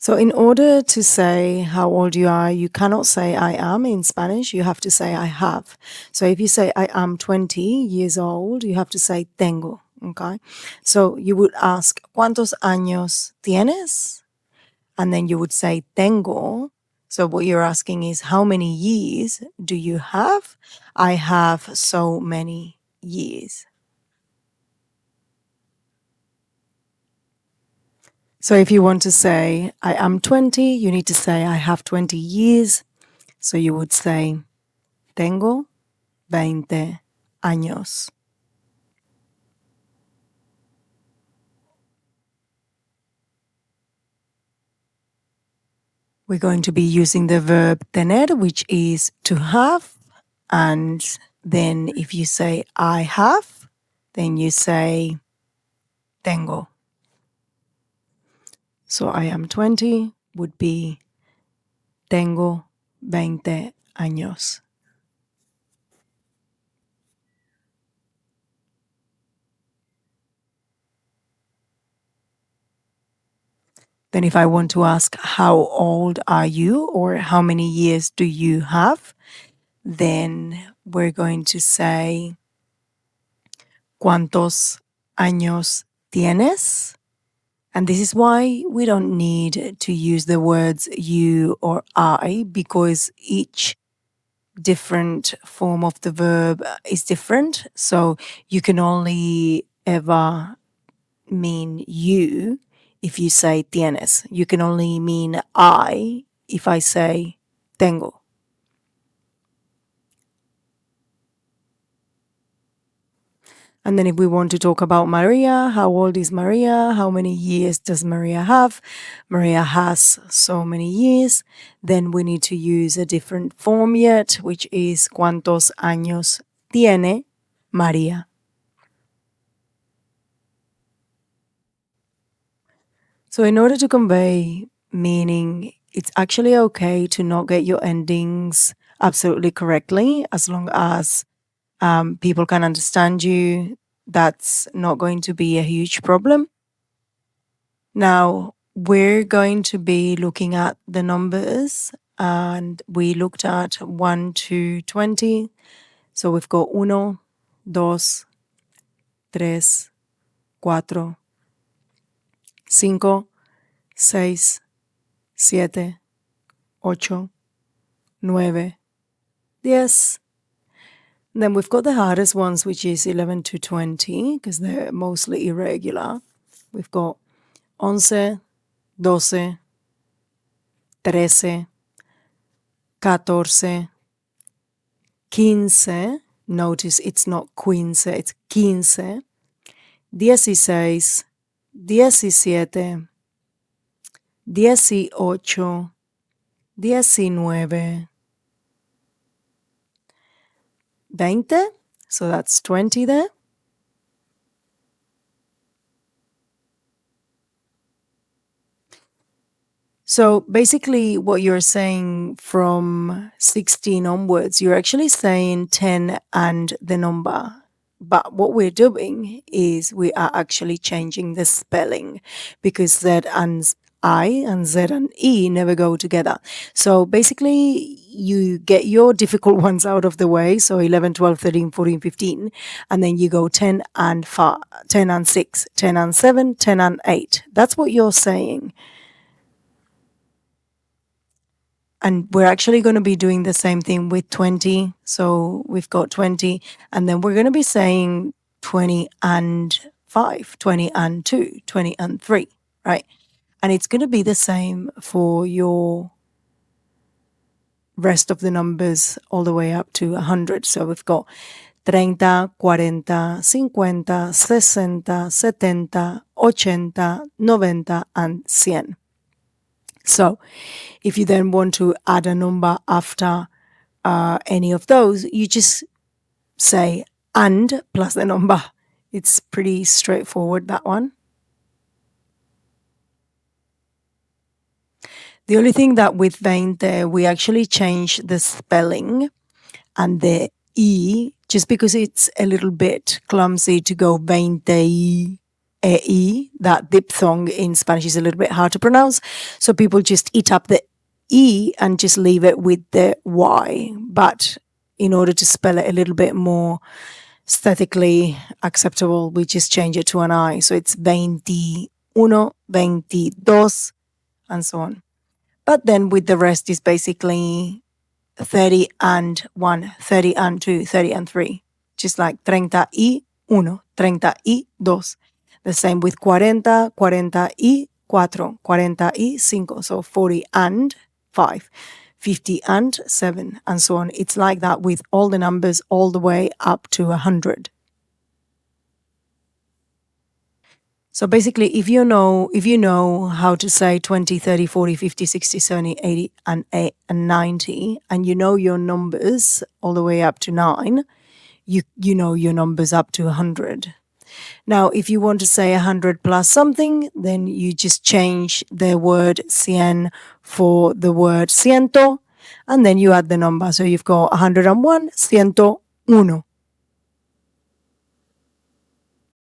So in order to say how old you are, you cannot say I am in Spanish. You have to say I have. So if you say I am 20 years old, you have to say tengo. Okay. So you would ask, ¿Cuántos años tienes? And then you would say tengo. So what you're asking is, how many years do you have? I have so many years. So if you want to say I am 20, you need to say I have 20 years. So you would say tengo 20 años. We're going to be using the verb tener, which is to have. And then if you say I have, then you say tengo. So I am 20 would be tengo 20 años. Then if I want to ask how old are you or how many years do you have, then we're going to say ¿Cuántos años tienes? And this is why we don't need to use the words you or I, because each different form of the verb is different. So you can only ever mean you if you say tienes. You can only mean I if I say tengo. And then if we want to talk about Maria, how old is Maria? How many years does Maria have? Maria has so many years. Then we need to use a different form yet, which is ¿Cuántos años tiene María? So in order to convey meaning, it's actually okay to not get your endings absolutely correctly, as long as people can understand you. That's not going to be a huge problem. Now, we're going to be looking at the numbers, and we looked at 1 to 20. So we've got uno, dos, tres, cuatro, cinco, seis, siete, ocho, nueve, diez. Then we've got the hardest ones, which is 11 to 20, because they're mostly irregular. We've got 11, 12, 13, 14, 15. Notice it's not quince, it's quince. 16, 17, 18, 19, 20. So that's 20 there. So basically what you're saying from 16 onwards, you're actually saying 10 and the number. But what we're doing is we are actually changing the spelling, because Z and I and Z and E never go together. So basically you get your difficult ones out of the way. So 11, 12, 13, 14, 15. And then you go 10 and 5, 10 and 6, 10 and 7, 10 and 8. That's what you're saying. And we're actually going to be doing the same thing with 20. So we've got 20, and then we're going to be saying 20 and 5, 20 and 2, 20 and 3, right? And it's going to be the same for your rest of the numbers all the way up to 100. So we've got 30, 40, 50, 60, 70, 80, 90, and 100. So if you then want to add a number after any of those, you just say and plus the number. It's pretty straightforward, that one. The only thing that with 20, we actually changed the spelling and the E, just because it's a little bit clumsy to go 20, E. That diphthong in Spanish is a little bit hard to pronounce. So people just eat up the E and just leave it with the Y. But in order to spell it a little bit more aesthetically acceptable, we just change it to an I. So it's 21, 22, and so on. But then with the rest is basically 30 and 1, 30 and 2, 30 and 3. Just like 31, 32. The same with 40, 44, 45. So 40 and 5, 50 and 7, and so on. It's like that with all the numbers all the way up to 100. So basically, if you know how to say 20, 30, 40, 50, 60, 70, 80, and 90, and you know your numbers all the way up to 9, you know your numbers up to 100. Now, if you want to say 100 plus something, then you just change the word cien for the word ciento, and then you add the number. So you've got 101, 101.